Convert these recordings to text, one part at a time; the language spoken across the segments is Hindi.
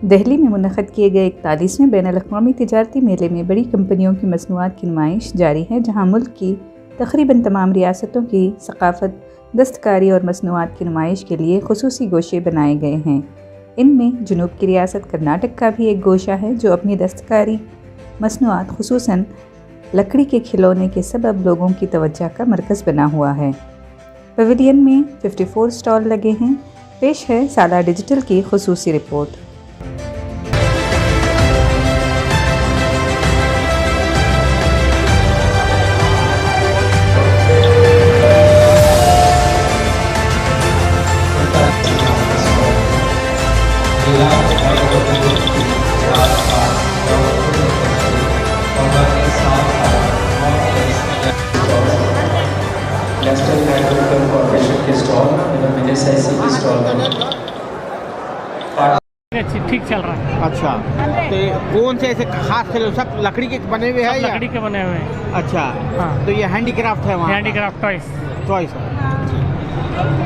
दिल्ली में मुनक़्क़द किए गए 41वें बैनुल-अक़वामी तिजारती मेले में बड़ी कंपनियों की मसनूआत की नुमाइश जारी है, जहां मुल्क की तकरीबन तमाम रियासतों की सक़ाफ़त, दस्तकारी और मसनूआत की नुमाइश के लिए ख़ुसूसी गोशे बनाए गए हैं। इनमें जुनूब की रियासत कर्नाटक का भी एक गोशा है, जो अपनी दस्तकारी मसनूआत ख़ुसूसन लकड़ी के खिलौने के सबब लोगों की तवज्जो का मरकज़ बना हुआ है। पवेलियन में 54 स्टॉल लगे हैं। पेश है साला डिजिटल की ख़ुसूसी रिपोर्ट। नेशनल एग्रीकल्चर कॉर्पोरेशन के स्टॉल एवं NSIC के स्टॉल ठीक चल रहा है। अच्छा, तो कौन से ऐसे खास खेल सब लकड़ी के बने हुए हैं या लकड़ी के बने हुए हैं? अच्छा, हाँ। तो ये हैंडीक्राफ्ट है वहाँ? हैंडीक्राफ्ट चॉइस है।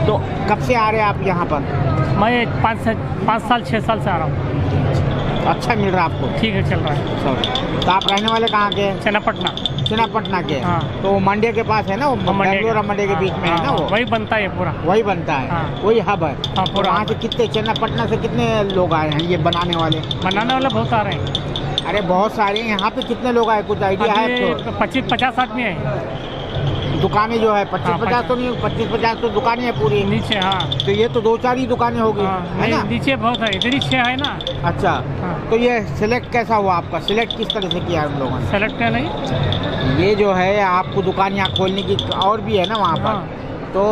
तो कब से आ रहे हैं आप यहाँ पर? मैं 5 साल 6 साल से आ रहा हूँ। अच्छा मिल रहा है आपको? ठीक है, चल रहा है। तो आप रहने वाले कहाँ के? चन्नापटना। चन्नापटना के? हाँ। तो मंडी के पास है ना, वो बेंगलोर और मंडी के बीच में है ना वो? वही बनता है पूरा। वही बनता है। हाँ। वही हब है। हाँ, पूरा। वहाँ से कितने, चन्नापटना से कितने लोग आए हैं ये बनाने वाले? बनाने वाले बहुत आ रहे हैं। अरे बहुत सारे हैं। यहाँ पे कितने लोग आए, कुछ आइडिया है? 25-50 आदमी है। दुकानें जो है 25-50 तो नहीं, 25-50 तो दुकानें है पूरी नीचे। हाँ, तो ये तो 2-4 ही दुकानें होगी, है ना? नीचे बहुत है, इधर ही 6 है ना। अच्छा। हाँ। तो ये सिलेक्ट कैसा हुआ आपका? सिलेक्ट किस तरह से किया हम लोगों ने? सेलेक्ट है नहीं, ये जो है आपको दुकान यहाँ खोलने की और भी है ना वहाँ पर? हाँ। तो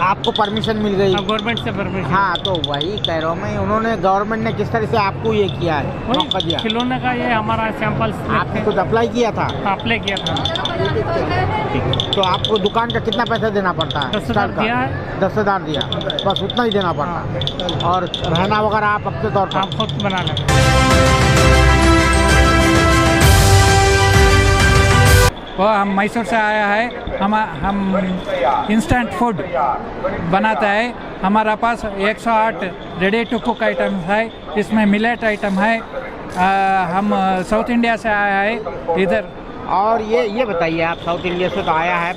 आपको परमिशन मिल गई? गवर्नमेंट से परमिशन। हाँ, तो वही कह रहा हूँ मैं, उन्होंने गवर्नमेंट ने किस तरह से आपको ये किया है, मौका दिया? खिलौने का ये हमारा सैंपल आपने कुछ अप्लाई किया था? अप्लाई किया था। तो आपको दुकान का कितना पैसा देना पड़ता है? 10,000 दिया है। 10,000 दिया, बस उतना ही देना पड़ता है। और रहना वगैरह आप अपने तौर पर? आप खुद बना लें। वो हम मैसूर से आया है। हम इंस्टेंट फूड बनाता है। हमारा पास 108 रेडी टू कुक आइटम है। इसमें मिलेट आइटम है। हम साउथ इंडिया से आया है इधर। और ये बताइए, आप साउथ इंडिया से तो आया है,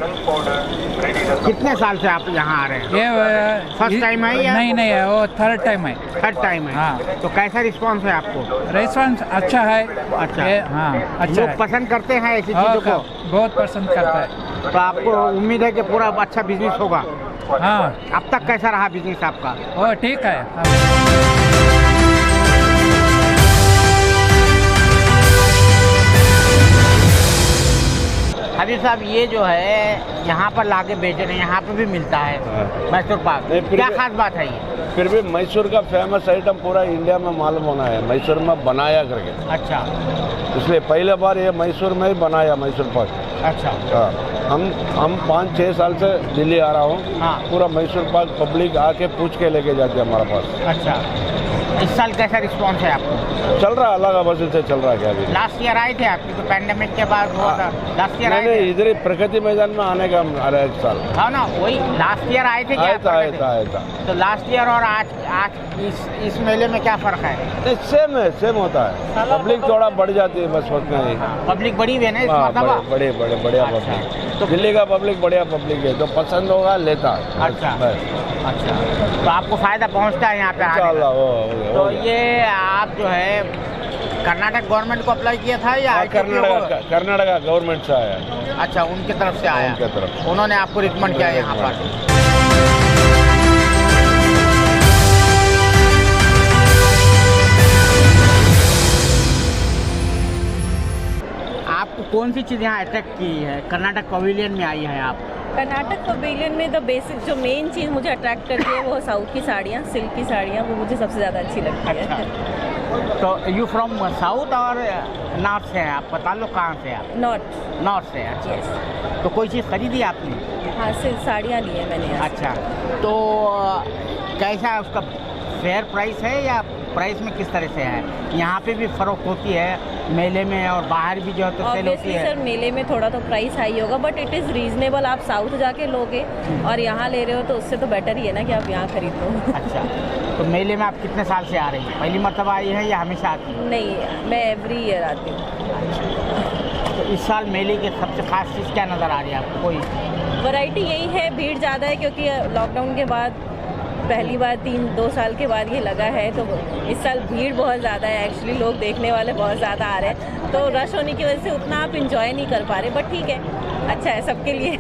कितने साल से आप यहाँ आ रहे हैं? ये फर्स्ट टाइम है या? नहीं, वो थर्ड टाइम है। थर्ड टाइम है। हाँ। तो कैसा रिस्पांस है आपको? रेस्टोरेंट अच्छा है। अच्छा। हाँ, अच्छा लोग है। पसंद करते हैं ऐसी चीज़ों को? बहुत पसंद करता है। तो आपको उम्मीद है कि पूरा अच्छा बिजनेस होगा? हाँ। अब तक कैसा रहा बिजनेस आपका? वो ठीक है। हबीब साहब, ये जो है यहाँ पर लाके बेच रहे हैं, यहाँ पे भी मिलता है मैसूर पाक, क्या खास बात है ये? फिर भी मैसूर का फेमस आइटम पूरा इंडिया में मालूम होना है, मैसूर में बनाया करके। अच्छा। इसलिए पहले बार ये मैसूर में ही बनाया मैसूर पाक। अच्छा। हाँ, हम 5-6 साल से दिल्ली आ रहा हूँ। हाँ। पूरा मैसूर पाक पब्लिक आके पूछ के लेके जाते हैं हमारे पास। अच्छा। इस साल कैसा रिस्पॉन्स है आपको? चल रहा, अल्लाह का वजह से चल रहा है। क्या अभी लास्ट ईयर आए थे आप, क्योंकि पैंडेमिक के बाद हुआ था। लास्ट ईयर नहीं, इधर ही प्रगति मैदान में आने का आ रहा है एक साल। हाँ ना, वही लास्ट ईयर आए थे क्या? आया था। तो लास्ट ईयर और आज इस मेले में क्या फर्क है? सेम है, सेम होता है। पब्लिक थोड़ा बढ़ जाती है बस उतना ही। पब्लिक बड़ी भी है ना इस हाँ, मरतबा? बढ़िया पब्लिक। तो दिल्ली का पब्लिक बढ़िया पब्लिक है, तो पसंद होगा लेता। अच्छा। अच्छा, तो आपको फायदा पहुंचता है यहाँ पे आने का? तो ये आप जो है कर्नाटक गवर्नमेंट को अप्लाई किया था या कर्नाटका गवर्नमेंट से आया? अच्छा, उनकी तरफ से आया। उनकी तरफ। उन्होंने आपको रिकमेंड किया यहाँ पर? आपको कौन सी चीज़ यहाँ अट्रैक्ट की है? कर्नाटक पवेलियन में आई है आप? कर्नाटक पवेलियन में द बेसिक जो मेन चीज़ मुझे अट्रैक्ट करती है वो साउथ की साड़ियाँ, सिल्क की साड़ियाँ, वो मुझे सबसे ज़्यादा अच्छी लगती है। अच्छा। तो यू फ्रॉम साउथ और नॉर्थ से हैं आप? बता लो कहाँ से आप? नॉर्थ से। अच्छा। यस। तो कोई चीज़ खरीदी आपने? हाँ, सिल्क साड़ियाँ ली है मैंने यहाँ से। अच्छा, तो कैसा है उसका फेयर प्राइस है या प्राइस में किस तरह से है? यहाँ पे भी फ़र्क होती है मेले में और बाहर भी जो है तो सेल होती है? सर, मेले में थोड़ा तो प्राइस हाई होगा, बट इट इज़ रीजनेबल। आप साउथ जाके लोगे और यहाँ ले रहे हो तो उससे तो बेटर ही है ना कि आप यहाँ खरीद लो। अच्छा, तो मेले में आप कितने साल से आ रही हैं? पहली मर्तबा आई है या हमेशा आती हैं? नहीं, मैं एवरी ईयर आती हूँ। तो इस साल मेले की सबसे खास चीज़ क्या नज़र आ रही है आपको? कोई वैरायटी यही है, भीड़ ज़्यादा है क्योंकि लॉकडाउन के बाद पहली बार 3-2 साल के बाद ये लगा है, तो इस साल भीड़ बहुत ज़्यादा है। एक्चुअली लोग देखने वाले बहुत ज़्यादा आ रहे हैं, तो रश होने की वजह से उतना आप इंजॉय नहीं कर पा रहे, बट ठीक है, अच्छा है सबके लिए।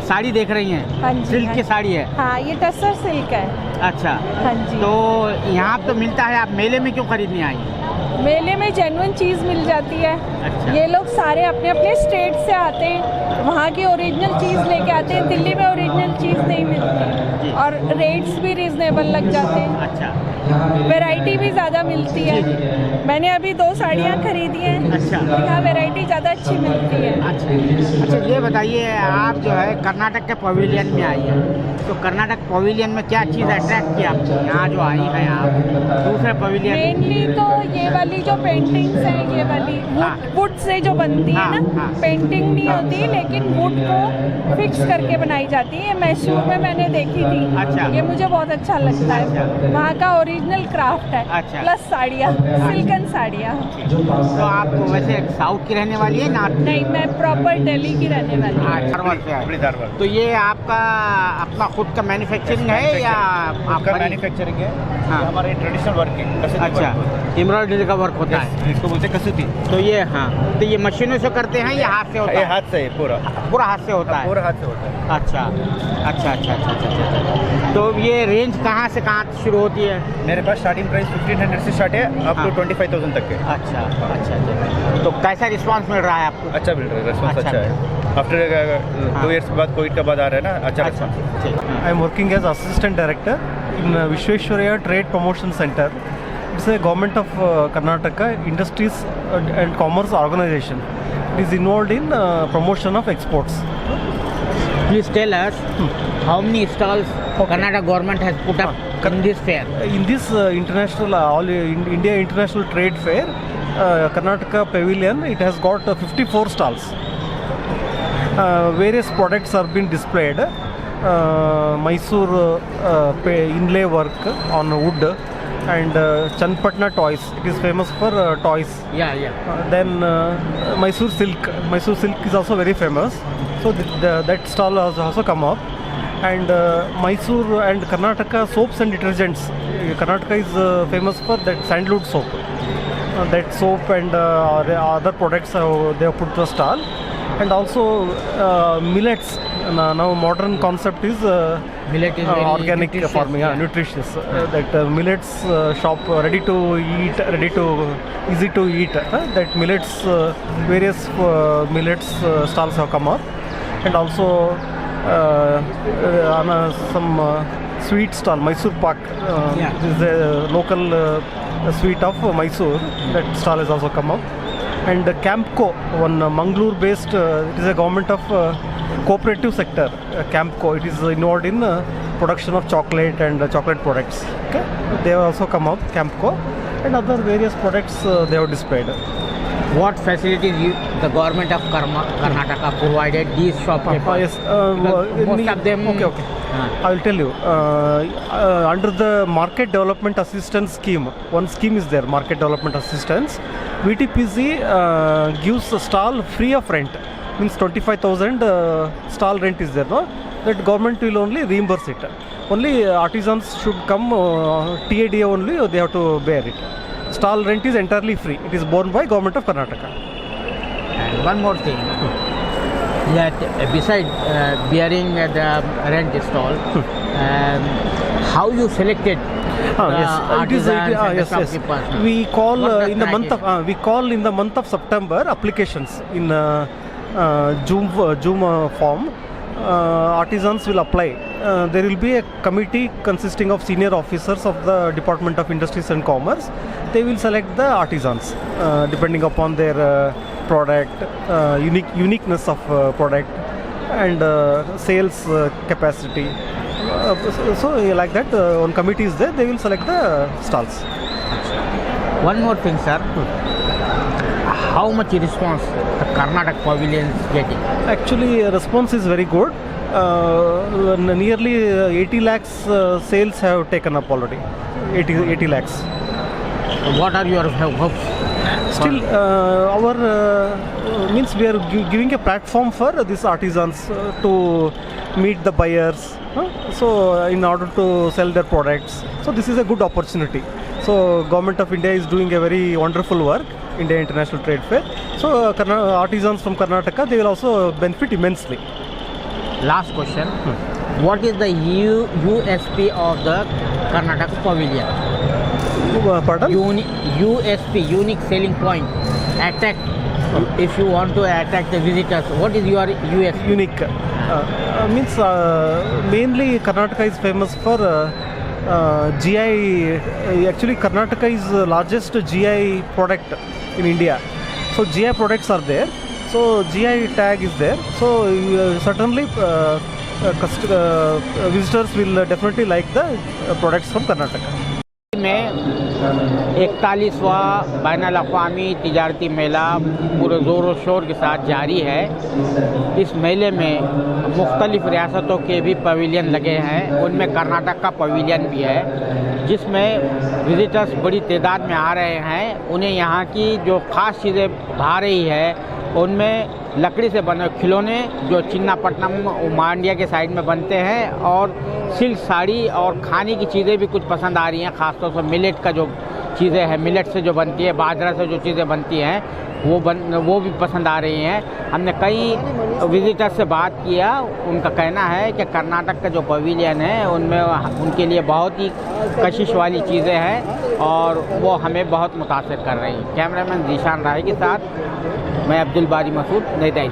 साड़ी देख रही हैं? हाँ जी, सिल्क हाँ की जी। साड़ी है। हाँ, ये टसर सिल्क है। अच्छा, हाँ जी। तो यहाँ तो मिलता है, आप मेले में क्यों खरीदने आई हैं? मेले में जेन्युइन चीज़ मिल जाती है। अच्छा। ये लोग सारे अपने अपने स्टेट से आते हैं, वहाँ की ओरिजिनल चीज़ लेके आते हैं। दिल्ली में ओरिजिनल चीज़ नहीं मिलती और रेट्स भी रीजनेबल लग जाते हैं। अच्छा, वैरायटी भी ज़्यादा मिलती है। मैंने अभी 2 साड़ियाँ खरीदी हैं। अच्छा। यहाँ वैरायटी ज़्यादा अच्छी मिलती है। अच्छा, ये बताइए, आप जो है कर्नाटक के पवेलियन में आई हैं, तो कर्नाटक पवेलियन में क्या चीज़ अट्रैक्ट किया आपको? यहाँ जो आई हैं आप दूसरे पवेलियन? मेनली तो ये वाली जो पेंटिंग्स हैं, ये वाली हाँ। वुड से जो बनती है हाँ, ना, हाँ। पेंटिंग नहीं होती लेकिन वुड को फिक्स करके बनाई जाती है। मैसूर में मैंने देखी थी। अच्छा। ये मुझे बहुत अच्छा लगता है, वहाँ का ओरिजिनल क्राफ्ट है। अच्छा। प्लस साड़ियाँ, सिल्कन साड़ियाँ। तो आप वैसे साउथ की रहने वाली है? नॉर्थ? नहीं, मैं प्रॉपर दिल्ली की रहने वाली हूँ। धारवाड़ से है। तो ये आपका अपना खुद का मैन्युफैक्चरिंग है या आपका मैन्युफैक्चरिंग है? हाँ। हमारे ट्रेडिशनल वर्किंग। अच्छा, एम्ब्रॉयडरी का वर्क होता है, इसको बोलते हैं कसूती। तो ये हाँ, तो ये मशीनों से करते हैं या हाथ से होता ये है? हाथ से है पूरा। पूरा हाथ से होता है? पूरा हाथ से होता है। अच्छा अच्छा अच्छा अच्छा अच्छा अच्छा। तो ये रेंज कहाँ से कहाँ शुरू होती है? मेरे पास स्टार्टिंग प्राइस 1500 से स्टार्ट है, अप हाँ। टू 25,000 तक है। अच्छा अच्छा अच्छा। तो कैसा रिस्पांस मिल रहा है आपको? अच्छा मिल रहा है, रिस्पॉन्स अच्छा। अच्छा है। आफ्टर 2 इयर्स के बाद, कोविड के बाद आ रहा है ना, अच्छा रिस्पॉन्स। ठीक, हाँ। I am working as assistant director in Vishweshwaraya Trade Promotion Center. It's a government of Karnataka Industries and Commerce organization. It is involved in promotion of exports. Please tell us how many stalls Karnataka government has put up in this fair? In this international India International Trade Fair, Karnataka Pavilion, it has got 54 stalls. Various products are being displayed. Mysore inlay work on wood and Chanpatna toys. It is famous for toys. Yeah. Then Mysore silk. Mysore silk is also very famous. So that stall has also come up. And Mysore and Karnataka soaps and detergents. Karnataka is famous for that sandalwood soap. That soap and other products they have put the stall. And also millets. Now modern concept is Millet is very organic nutritious, farming, yeah. nutritious. That millets shop ready to eat, easy to eat. That millets, various millets stalls have come up, and also on some sweet stall, Mysore Pak. Yeah. This is a local sweet of Mysore. That stall has also come up. And Campco, one Mangalore based, it is a government of cooperative sector, Campco. It is involved in production of chocolate and chocolate products. Okay, they have also come up, Campco, and other various products they have displayed. What facilities the government of Karnataka provided these shopkeepers? Yes, Most of them. Okay. I will tell you. Under the Market Development Assistance Scheme, one scheme is there, Market Development Assistance. VTPC gives a stall free of rent. Means 25,000 stall rent is there, no? That government will only reimburse it. Only artisans should come, TADA only, they have to bear it. Stall rent is entirely free. It is borne by government of Karnataka. And one more thing, that beside bearing the rent stall, how you selected artisans and the shopkeepers? We call What in the month of in the month of September applications in Zoom form. Artisans will apply. There will be a committee consisting of senior officers of the Department of Industries and Commerce. They will select the artisans depending upon their product, uniqueness of product, and sales capacity. So like that, one committee is there. They will select the stalls. One more thing, sir. How much response the Karnataka Pavilion is getting? Actually, response is very good. Nearly 80 lakhs sales have taken up already. 80 lakhs. What are your hopes? Still, our means we are giving a platform for these artisans to meet the buyers. So, in order to sell their products. So, this is a good opportunity. So, Government of India is doing a very wonderful work, India International Trade Fair. So, artisans from Karnataka, they will also benefit immensely. Last question. What is the USP of the Karnataka Pavilion? Pardon? USP, unique selling point. Attack. If you want to attack the visitors, what is your USP? Unique. Means mainly Karnataka is famous for GI. Actually, Karnataka is the largest GI product in India. So GI products are there. So GI tag is there. So certainly visitors will definitely like the products from Karnataka. में 41वां बैनुल-अक़वामी तिजारती मेला पूरे ज़ोर शोर के साथ जारी है। इस मेले में मुख्तलिफ़ रियासतों के भी पवेलियन लगे हैं, उनमें कर्नाटक का पवेलियन भी है, जिसमें विजिटर्स बड़ी तादाद में आ रहे हैं। उन्हें यहाँ की जो ख़ास चीज़ें भा रही है उनमें लकड़ी से बने खिलौने जो चिन्नापट्टनम मांड्या के साइड में बनते हैं, और सिल्क साड़ी और खाने की चीज़ें भी कुछ पसंद आ रही हैं। ख़ासतौर से मिलेट का जो चीज़ें हैं, मिलेट से जो बनती है, बाजरा से जो चीज़ें बनती हैं वो भी पसंद आ रही हैं। हमने कई विजिटर्स से बात किया, उनका कहना है कि कर्नाटक का जो पवेलियन है उनमें उनके लिए बहुत ही कशिश वाली चीज़ें हैं और वो हमें बहुत मुतासिर कर रही हैं। कैमरामैन जीशान राय के साथ मैं अब्दुल बारी मसूद, नई दिल्ली।